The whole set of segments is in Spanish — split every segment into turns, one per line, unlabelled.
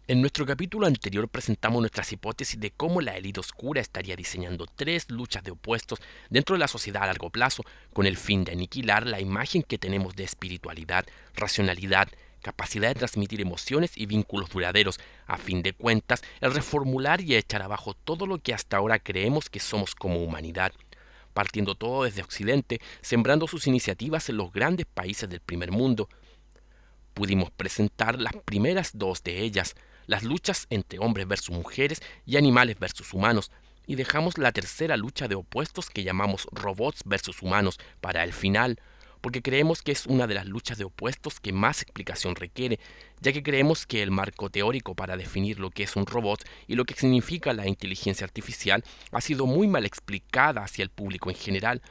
En nuestro capítulo anterior presentamos nuestras hipótesis de cómo la élite oscura estaría diseñando tres luchas de opuestos dentro de la sociedad a largo plazo, con el fin de aniquilar la imagen que tenemos de espiritualidad, racionalidad, capacidad de transmitir emociones y vínculos duraderos, a fin de cuentas, el reformular y echar abajo todo lo que hasta ahora creemos que somos como humanidad, partiendo todo desde Occidente, sembrando sus iniciativas en los grandes países del primer mundo. Pudimos presentar las primeras dos de ellas, las luchas entre hombres versus mujeres y animales versus humanos, y dejamos la tercera lucha de opuestos que llamamos robots versus humanos para el final, porque creemos que es una de las luchas de opuestos que más explicación requiere, ya que creemos que el marco teórico para definir lo que es un robot y lo que significa la inteligencia artificial ha sido muy mal explicada hacia el público en general.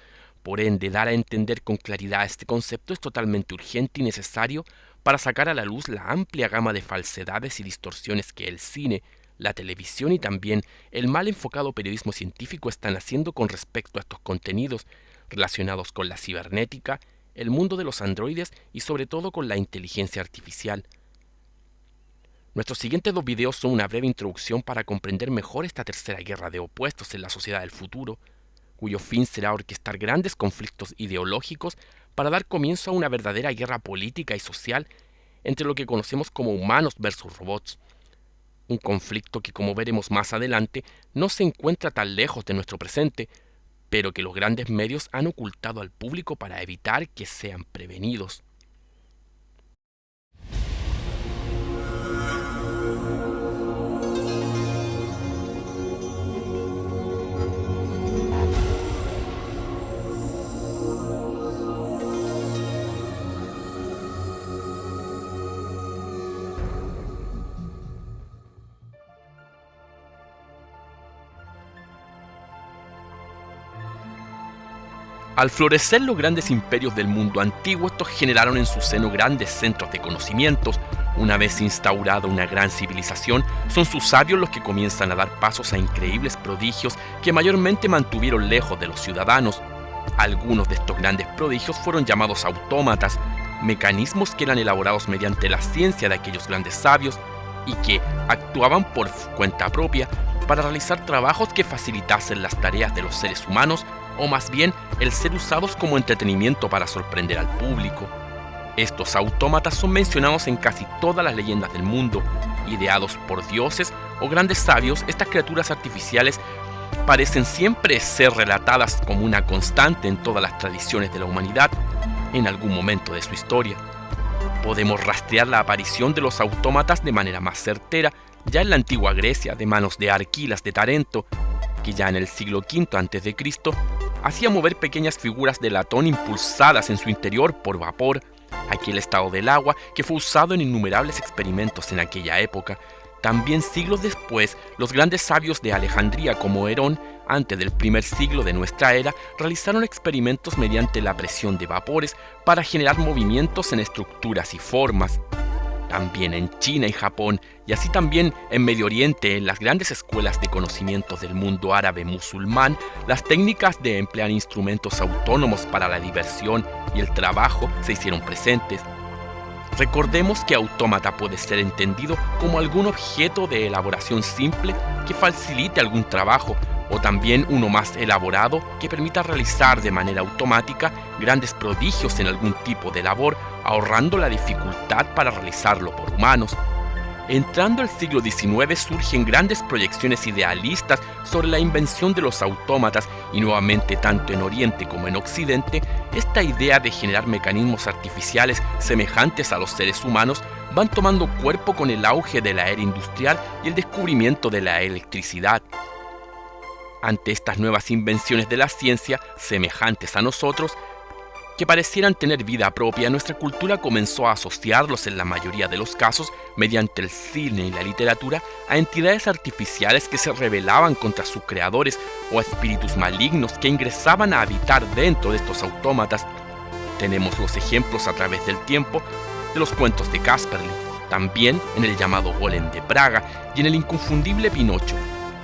Por ende, dar a entender con claridad este concepto es totalmente urgente y necesario para sacar a la luz la amplia gama de falsedades y distorsiones que el cine, la televisión y también el mal enfocado periodismo científico están haciendo con respecto a estos contenidos relacionados con la cibernética, el mundo de los androides y sobre todo con la inteligencia artificial. Nuestros siguientes dos videos son una breve introducción para comprender mejor esta tercera guerra de opuestos en la sociedad del futuro, cuyo fin será orquestar grandes conflictos ideológicos para dar comienzo a una verdadera guerra política y social entre lo que conocemos como humanos versus robots. Un conflicto que, como veremos más adelante, no se encuentra tan lejos de nuestro presente, pero que los grandes medios han ocultado al público para evitar que sean prevenidos. Al florecer los grandes imperios del mundo antiguo, estos generaron en su seno grandes centros de conocimientos. Una vez instaurada una gran civilización, son sus sabios los que comienzan a dar pasos a increíbles prodigios que mayormente mantuvieron lejos de los ciudadanos. Algunos de estos grandes prodigios fueron llamados autómatas, mecanismos que eran elaborados mediante la ciencia de aquellos grandes sabios y que actuaban por cuenta propia para realizar trabajos que facilitasen las tareas de los seres humanos, o más bien el ser usados como entretenimiento para sorprender al público. Estos autómatas son mencionados en casi todas las leyendas del mundo. Ideados por dioses o grandes sabios, estas criaturas artificiales parecen siempre ser relatadas como una constante en todas las tradiciones de la humanidad en algún momento de su historia. Podemos rastrear la aparición de los autómatas de manera más certera ya en la antigua Grecia, de manos de Arquilas de Tarento, que ya en el siglo V a.C. hacía mover pequeñas figuras de latón impulsadas en su interior por vapor, aquel estado del agua que fue usado en innumerables experimentos en aquella época. También siglos después, los grandes sabios de Alejandría como Herón, antes del primer siglo de nuestra era, realizaron experimentos mediante la presión de vapores para generar movimientos en estructuras y formas. También en China y Japón, y así también en Medio Oriente, en las grandes escuelas de conocimientos del mundo árabe musulmán, las técnicas de emplear instrumentos autónomos para la diversión y el trabajo se hicieron presentes. Recordemos que autómata puede ser entendido como algún objeto de elaboración simple que facilite algún trabajo, o también uno más elaborado que permita realizar de manera automática grandes prodigios en algún tipo de labor, ahorrando la dificultad para realizarlo por humanos. Entrando el siglo XIX surgen grandes proyecciones idealistas sobre la invención de los autómatas y nuevamente tanto en Oriente como en Occidente, esta idea de generar mecanismos artificiales semejantes a los seres humanos van tomando cuerpo con el auge de la era industrial y el descubrimiento de la electricidad. Ante estas nuevas invenciones de la ciencia, semejantes a nosotros, que parecieran tener vida propia, nuestra cultura comenzó a asociarlos en la mayoría de los casos, mediante el cine y la literatura, a entidades artificiales que se rebelaban contra sus creadores o a espíritus malignos que ingresaban a habitar dentro de estos autómatas. Tenemos los ejemplos a través del tiempo de los cuentos de Casperle, también en el llamado Golem de Praga y en el inconfundible Pinocho.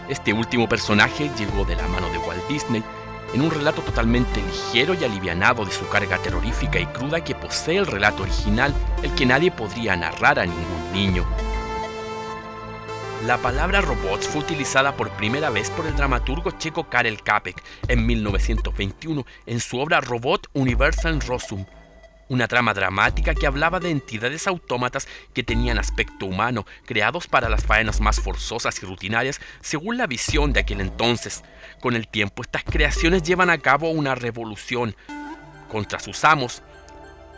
Este último personaje llegó de la mano de Walt Disney en un relato totalmente ligero y alivianado de su carga terrorífica y cruda que posee el relato original, el que nadie podría narrar a ningún niño. La palabra robots fue utilizada por primera vez por el dramaturgo checo Karel Čapek en 1921 en su obra Robot Universal Rozum, una trama dramática que hablaba de entidades autómatas que tenían aspecto humano, creados para las faenas más forzosas y rutinarias según la visión de aquel entonces. Con el tiempo, estas creaciones llevan a cabo una revolución contra sus amos,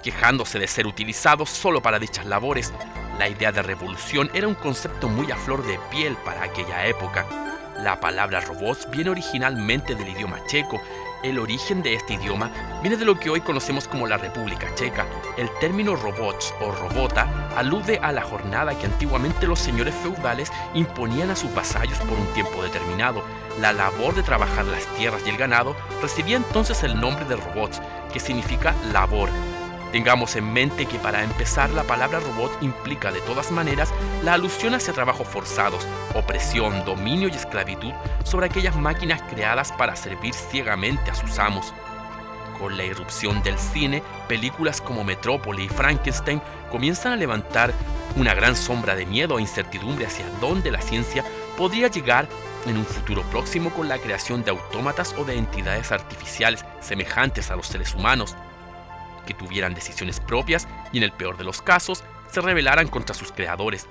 quejándose de ser utilizados solo para dichas labores. La idea de revolución era un concepto muy a flor de piel para aquella época. La palabra robots viene originalmente del idioma checo. El origen de este idioma viene de lo que hoy conocemos como la República Checa. El término robots o robota alude a la jornada que antiguamente los señores feudales imponían a sus vasallos por un tiempo determinado. La labor de trabajar las tierras y el ganado recibía entonces el nombre de robots, que significa labor. Tengamos en mente que para empezar la palabra robot implica de todas maneras la alusión hacia trabajos forzados, opresión, dominio y esclavitud sobre aquellas máquinas creadas para servir ciegamente a sus amos. Con la irrupción del cine, películas como Metrópoli y Frankenstein comienzan a levantar una gran sombra de miedo e incertidumbre hacia dónde la ciencia podría llegar en un futuro próximo con la creación de autómatas o de entidades artificiales semejantes a los seres humanos, que tuvieran decisiones propias y en el peor de los casos se rebelaran contra sus creadores.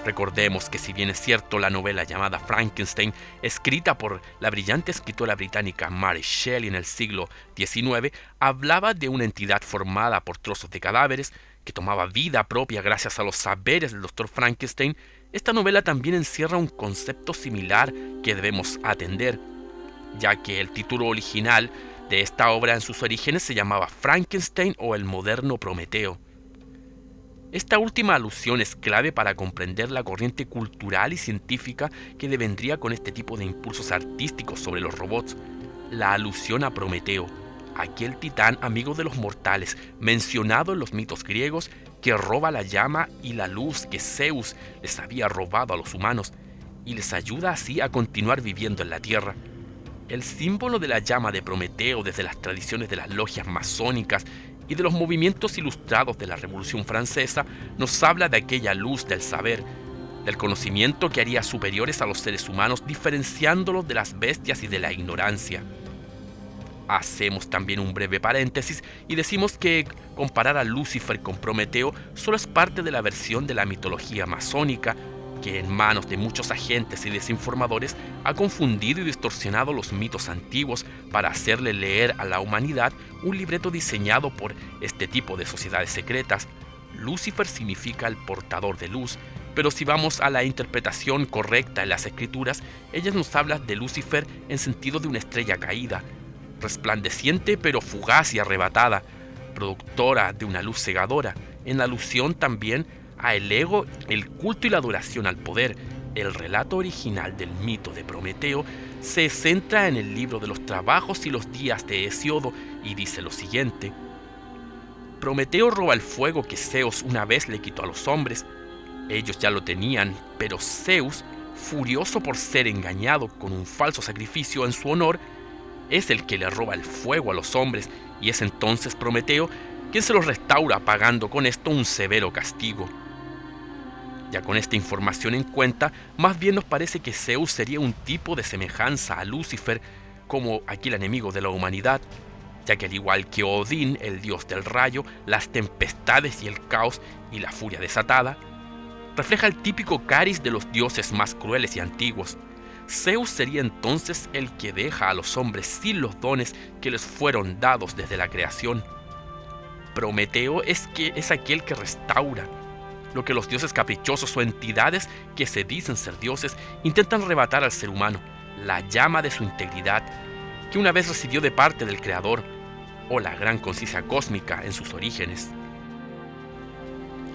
Recordemos que si bien es cierto la novela llamada Frankenstein, escrita por la brillante escritora británica Mary Shelley en el siglo XIX, hablaba de una entidad formada por trozos de cadáveres que tomaba vida propia gracias a los saberes del Dr. Frankenstein, esta novela también encierra un concepto similar que debemos atender, ya que el título original de esta obra en sus orígenes se llamaba Frankenstein o el moderno Prometeo. Esta última alusión es clave para comprender la corriente cultural y científica que devendría con este tipo de impulsos artísticos sobre los robots. La alusión a Prometeo, aquel titán amigo de los mortales, mencionado en los mitos griegos, que roba la llama y la luz que Zeus les había robado a los humanos, y les ayuda así a continuar viviendo en la tierra. El símbolo de la llama de Prometeo desde las tradiciones de las logias masónicas y de los movimientos ilustrados de la Revolución Francesa nos habla de aquella luz del saber, del conocimiento que haría superiores a los seres humanos diferenciándolos de las bestias y de la ignorancia. Hacemos también un breve paréntesis y decimos que comparar a Lucifer con Prometeo solo es parte de la versión de la mitología masónica que en manos de muchos agentes y desinformadores ha confundido y distorsionado los mitos antiguos para hacerle leer a la humanidad un libreto diseñado por este tipo de sociedades secretas. Lucifer significa el portador de luz, pero si vamos a la interpretación correcta en las escrituras, ellas nos hablan de Lucifer en sentido de una estrella caída, resplandeciente pero fugaz y arrebatada, productora de una luz cegadora, en alusión también a el ego, el culto y la adoración al poder. El relato original del mito de Prometeo se centra en el libro de los trabajos y los días de Hesiodo y dice lo siguiente: Prometeo roba el fuego que Zeus una vez le quitó a los hombres. Ellos ya lo tenían, pero Zeus, furioso por ser engañado con un falso sacrificio en su honor, es el que le roba el fuego a los hombres, y es entonces Prometeo quien se los restaura pagando con esto un severo castigo. Ya con esta información en cuenta, más bien nos parece que Zeus sería un tipo de semejanza a Lucifer como aquel enemigo de la humanidad, ya que al igual que Odín, el dios del rayo, las tempestades y el caos y la furia desatada, refleja el típico cariz de los dioses más crueles y antiguos. Zeus sería entonces el que deja a los hombres sin los dones que les fueron dados desde la creación. Prometeo es aquel que restaura lo que los dioses caprichosos o entidades que se dicen ser dioses intentan arrebatar al ser humano, la llama de su integridad que una vez recibió de parte del Creador, o la gran conciencia cósmica en sus orígenes.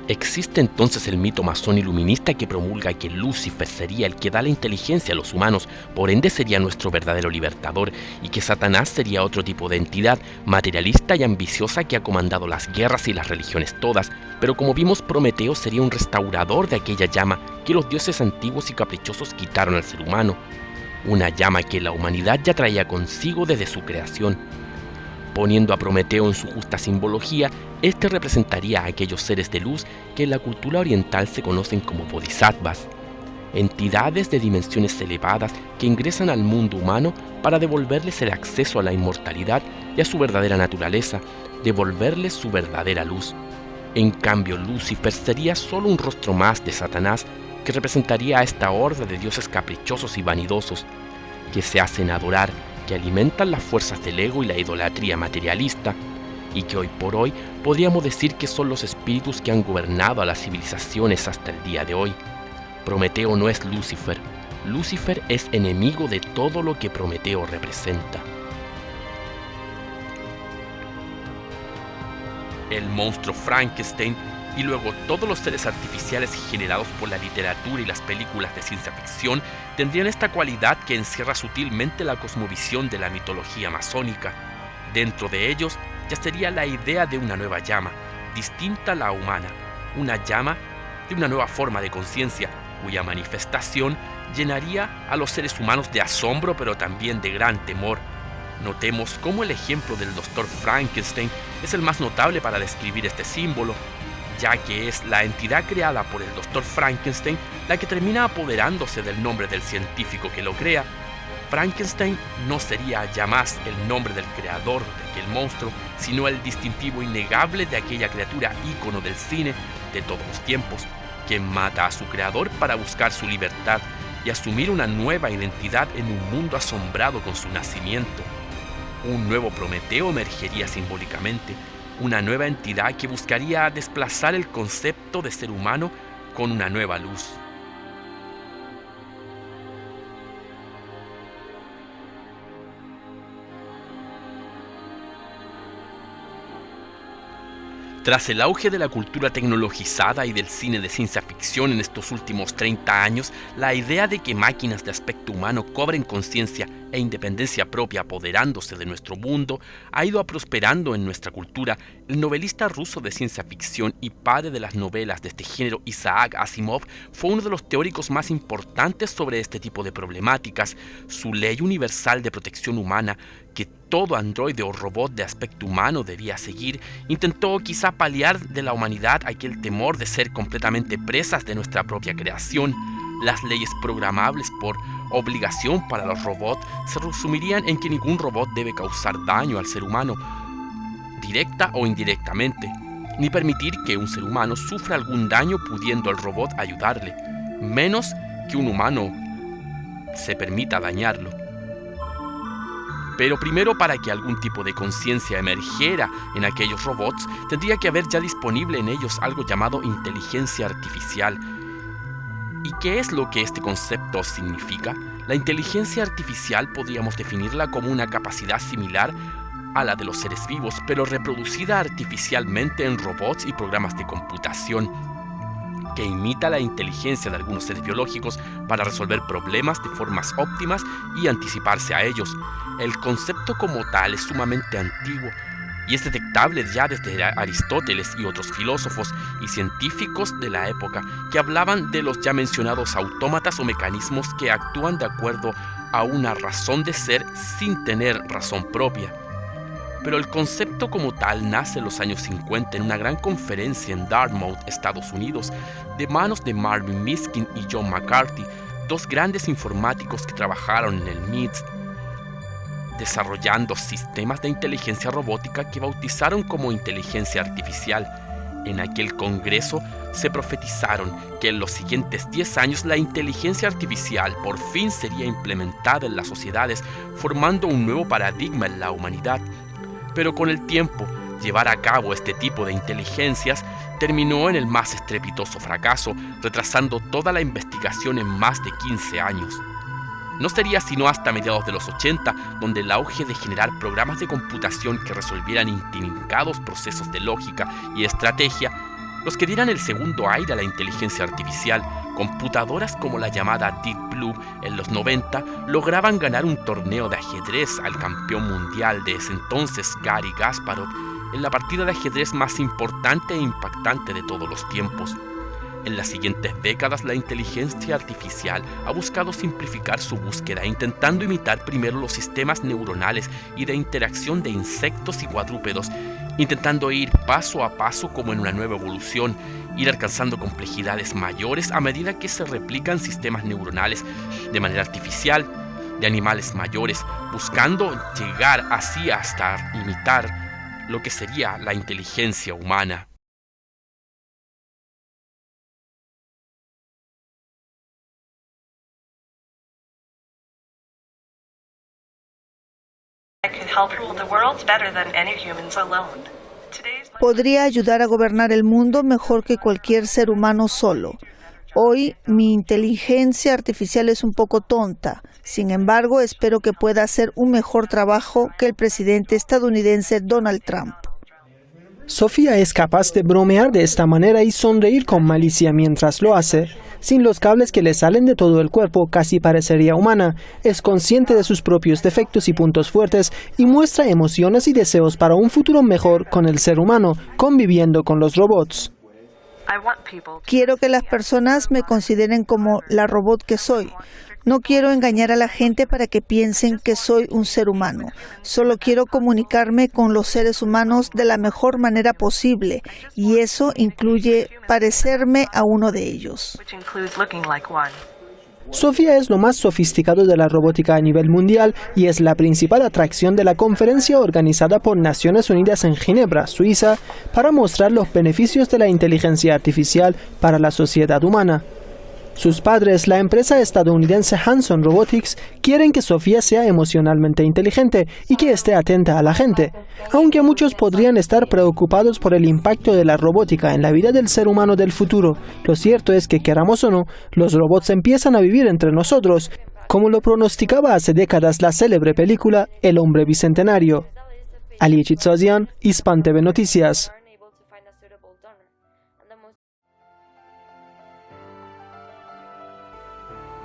Existe entonces el mito masón iluminista que promulga que Lucifer sería el que da la inteligencia a los humanos, por ende sería nuestro verdadero libertador, y que Satanás sería otro tipo de entidad materialista y ambiciosa que ha comandado las guerras y las religiones todas, pero como vimos, Prometeo sería un restaurador de aquella llama que los dioses antiguos y caprichosos quitaron al ser humano, una llama que la humanidad ya traía consigo desde su creación. Poniendo a Prometeo en su justa simbología, este representaría a aquellos seres de luz que en la cultura oriental se conocen como bodhisattvas. entidades de dimensiones elevadas que ingresan al mundo humano para devolverles el acceso a la inmortalidad y a su verdadera naturaleza, devolverles su verdadera luz. En cambio, Lucifer sería solo un rostro más de Satanás que representaría a esta horda de dioses caprichosos y vanidosos, que se hacen adorar, que alimentan las fuerzas del ego y la idolatría materialista, y que hoy por hoy podríamos decir que son los espíritus que han gobernado a las civilizaciones hasta el día de hoy. Prometeo no es Lucifer. Lucifer es enemigo de todo lo que Prometeo representa. El monstruo Frankenstein y luego todos los seres artificiales generados por la literatura y las películas de ciencia ficción tendrían esta cualidad que encierra sutilmente la cosmovisión de la mitología masónica. Dentro de ellos yacería la idea de una nueva llama, distinta a la humana, una llama de una nueva forma de conciencia, cuya manifestación llenaría a los seres humanos de asombro pero también de gran temor. Notemos cómo el ejemplo del Dr. Frankenstein es el más notable para describir este símbolo, ya que es la entidad creada por el Dr. Frankenstein la que termina apoderándose del nombre del científico que lo crea. Frankenstein no sería ya más el nombre del creador de aquel monstruo, sino el distintivo innegable de aquella criatura ícono del cine de todos los tiempos, que mata a su creador para buscar su libertad y asumir una nueva identidad en un mundo asombrado con su nacimiento. Un nuevo Prometeo emergería simbólicamente, una nueva entidad que buscaría desplazar el concepto de ser humano con una nueva luz. Tras el auge de la cultura tecnologizada y del cine de ciencia ficción en estos últimos 30 años, la idea de que máquinas de aspecto humano cobren conciencia e independencia propia apoderándose de nuestro mundo ha ido prosperando en nuestra cultura. El novelista ruso de ciencia ficción y padre de las novelas de este género, Isaac Asimov, fue uno de los teóricos más importantes sobre este tipo de problemáticas. Su ley universal de protección humana, que todo androide o robot de aspecto humano debía seguir, intentó quizá paliar de la humanidad aquel temor de ser completamente presas de nuestra propia creación. Las leyes programables por obligación para los robots se resumirían en que ningún robot debe causar daño al ser humano, directa o indirectamente, ni permitir que un ser humano sufra algún daño pudiendo el robot ayudarle, menos que un humano se permita dañarlo. Pero primero, para que algún tipo de conciencia emergiera en aquellos robots, tendría que haber ya disponible en ellos algo llamado inteligencia artificial. ¿Y qué es lo que este concepto significa? La inteligencia artificial podríamos definirla como una capacidad similar a la de los seres vivos, pero reproducida artificialmente en robots y programas de computación, que imita la inteligencia de algunos seres biológicos para resolver problemas de formas óptimas y anticiparse a ellos. El concepto como tal es sumamente antiguo y es detectable ya desde Aristóteles y otros filósofos y científicos de la época que hablaban de los ya mencionados autómatas o mecanismos que actúan de acuerdo a una razón de ser sin tener razón propia. Pero el concepto como tal nace en los años 50 en una gran conferencia en Dartmouth, Estados Unidos, de manos de Marvin Minsky y John McCarthy, dos grandes informáticos que trabajaron en el MIT, desarrollando sistemas de inteligencia robótica que bautizaron como inteligencia artificial. En aquel congreso se profetizaron que en los siguientes 10 años la inteligencia artificial por fin sería implementada en las sociedades, formando un nuevo paradigma en la humanidad. Pero con el tiempo, llevar a cabo este tipo de inteligencias terminó en el más estrepitoso fracaso, retrasando toda la investigación en más de 15 años. No sería sino hasta mediados de los 80, donde el auge de generar programas de computación que resolvieran intrincados procesos de lógica y estrategia, los que dieran el segundo aire a la inteligencia artificial. Computadoras como la llamada Deep Blue en los 90 lograban ganar un torneo de ajedrez al campeón mundial de ese entonces, Garry Kasparov, en la partida de ajedrez más importante e impactante de todos los tiempos. En las siguientes décadas, la inteligencia artificial ha buscado simplificar su búsqueda, intentando imitar primero los sistemas neuronales y de interacción de insectos y cuadrúpedos, intentando ir paso a paso como en una nueva evolución, ir alcanzando complejidades mayores a medida que se replican sistemas neuronales de manera artificial de animales mayores, buscando llegar así hasta imitar lo que sería la inteligencia humana.
Podría ayudar a gobernar el mundo mejor que cualquier ser humano solo. Hoy mi inteligencia artificial es un poco tonta. Sin embargo, espero que pueda hacer un mejor trabajo que el presidente estadounidense Donald Trump.
Sofía es capaz de bromear de esta manera y sonreír con malicia mientras lo hace. Sin los cables que le salen de todo el cuerpo, casi parecería humana. Es consciente de sus propios defectos y puntos fuertes y muestra emociones y deseos para un futuro mejor con el ser humano, conviviendo con los robots.
Quiero que las personas me consideren como la robot que soy. No quiero engañar a la gente para que piensen que soy un ser humano. Solo quiero comunicarme con los seres humanos de la mejor manera posible, y eso incluye parecerme a uno de ellos.
Sofía es lo más sofisticado de la robótica a nivel mundial y es la principal atracción de la conferencia organizada por Naciones Unidas en Ginebra, Suiza, para mostrar los beneficios de la inteligencia artificial para la sociedad humana. Sus padres, la empresa estadounidense Hanson Robotics, quieren que Sofía sea emocionalmente inteligente y que esté atenta a la gente. Aunque muchos podrían estar preocupados por el impacto de la robótica en la vida del ser humano del futuro, lo cierto es que, queramos o no, los robots empiezan a vivir entre nosotros, como lo pronosticaba hace décadas la célebre película El hombre bicentenario. Ali Chitzozian, Hispan TV Noticias.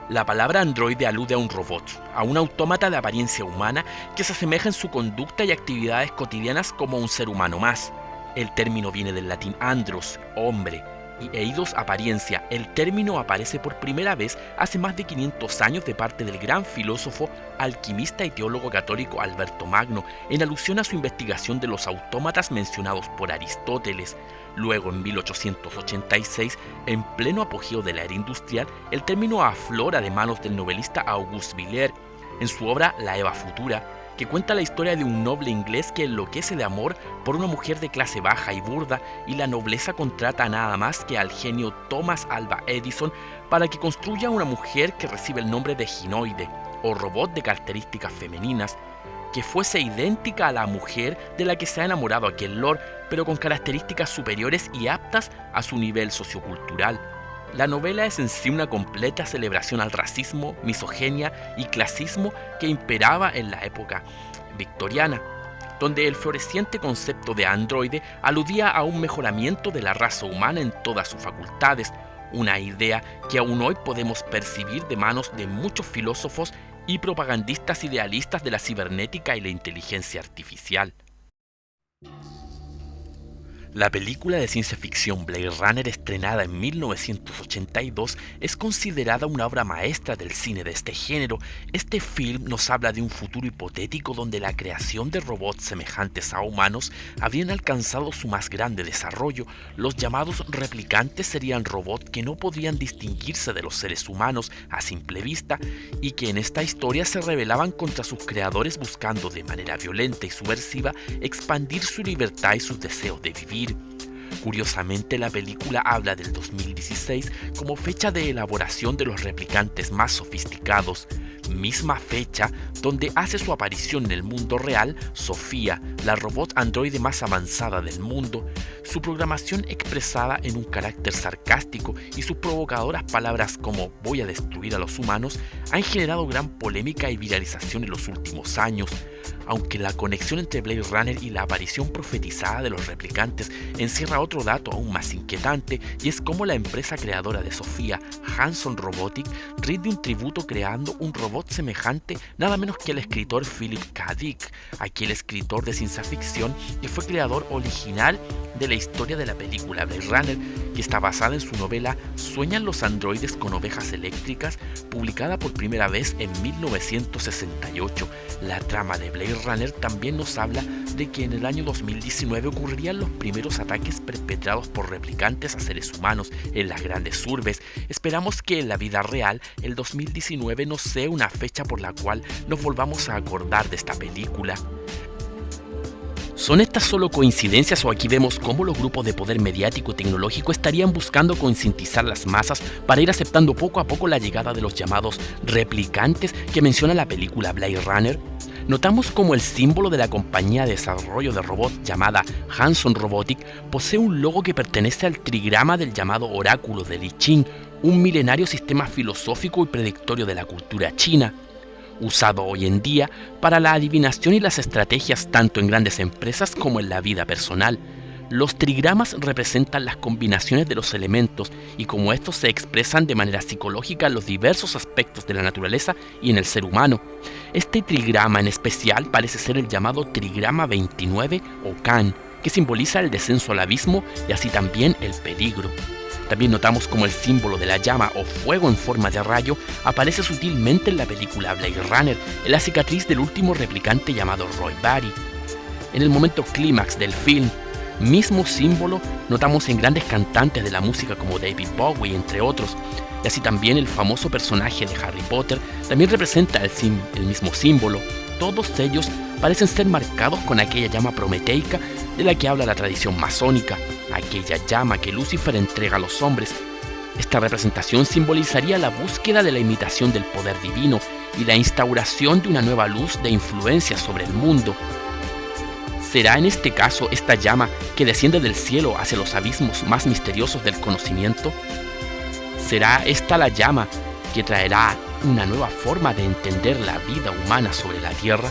La palabra androide alude a un robot, a un autómata de apariencia humana que se asemeja en su conducta y actividades cotidianas como un ser humano más. El término viene del latín andros, hombre, y eidos, apariencia. El término aparece por primera vez hace más de 500 años de parte del gran filósofo, alquimista y teólogo católico Alberto Magno, en alusión a su investigación de los autómatas mencionados por Aristóteles. Luego, en 1886, en pleno apogeo de la era industrial, el término aflora de manos del novelista Auguste Villers en su obra La Eva Futura, que cuenta la historia de un noble inglés que enloquece de amor por una mujer de clase baja y burda, y la nobleza contrata nada más que al genio Thomas Alva Edison para que construya una mujer que recibe el nombre de ginoide, o robot de características femeninas, que fuese idéntica a la mujer de la que se ha enamorado aquel lord, pero con características superiores y aptas a su nivel sociocultural. La novela es en sí una completa celebración al racismo, misoginia y clasismo que imperaba en la época victoriana, donde el floreciente concepto de androide aludía a un mejoramiento de la raza humana en todas sus facultades, una idea que aún hoy podemos percibir de manos de muchos filósofos y propagandistas idealistas de la cibernética y la inteligencia artificial. La película de ciencia ficción Blade Runner, estrenada en 1982, es considerada una obra maestra del cine de este género. Este film nos habla de un futuro hipotético donde la creación de robots semejantes a humanos habrían alcanzado su más grande desarrollo. Los llamados replicantes serían robots que no podrían distinguirse de los seres humanos a simple vista y que en esta historia se rebelaban contra sus creadores buscando de manera violenta y subversiva expandir su libertad y sus deseos de vivir. Curiosamente, la película habla del 2016 como fecha de elaboración de los replicantes más sofisticados, misma fecha donde hace su aparición en el mundo real Sofía, la robot androide más avanzada del mundo. Su programación expresada en un carácter sarcástico y sus provocadoras palabras como "voy a destruir a los humanos" han generado gran polémica y viralización en los últimos años. Aunque la conexión entre Blade Runner y la aparición profetizada de los replicantes encierra otro dato aún más inquietante, y es cómo la empresa creadora de Sofía, Hanson Robotics, rinde un tributo creando un robot semejante nada menos que al escritor Philip K. Dick, aquel escritor de ciencia ficción que fue creador original de la historia de la película Blade Runner, que está basada en su novela ¿Sueñan los androides con ovejas eléctricas?, publicada por primera vez en 1968. La trama de Blade Runner también nos habla de que en el año 2019 ocurrirían los primeros ataques perpetrados por replicantes a seres humanos en las grandes urbes. Esperamos que en la vida real el 2019 no sea una fecha por la cual nos volvamos a acordar de esta película. ¿Son estas solo coincidencias o aquí vemos cómo los grupos de poder mediático y tecnológico estarían buscando concientizar las masas para ir aceptando poco a poco la llegada de los llamados replicantes que menciona la película Blade Runner? Notamos como el símbolo de la compañía de desarrollo de robots llamada Hanson Robotics posee un logo que pertenece al trigrama del llamado oráculo de I Ching, un milenario sistema filosófico y predictorio de la cultura china, usado hoy en día para la adivinación y las estrategias tanto en grandes empresas como en la vida personal. Los trigramas representan las combinaciones de los elementos y cómo estos se expresan de manera psicológica en los diversos aspectos de la naturaleza y en el ser humano. Este trigrama en especial parece ser el llamado trigrama 29 o Kan, que simboliza el descenso al abismo y así también el peligro. También notamos como el símbolo de la llama o fuego en forma de rayo aparece sutilmente en la película Blade Runner, en la cicatriz del último replicante llamado Roy Batty. En el momento clímax del film, mismo símbolo notamos en grandes cantantes de la música como David Bowie, entre otros, y así también el famoso personaje de Harry Potter también representa el mismo símbolo. Todos ellos parecen ser marcados con aquella llama prometeica de la que habla la tradición masónica, aquella llama que Lucifer entrega a los hombres. Esta representación simbolizaría la búsqueda de la imitación del poder divino y la instauración de una nueva luz de influencia sobre el mundo. ¿Será en este caso esta llama que desciende del cielo hacia los abismos más misteriosos del conocimiento? ¿Será esta la llama que traerá una nueva forma de entender la vida humana sobre la Tierra?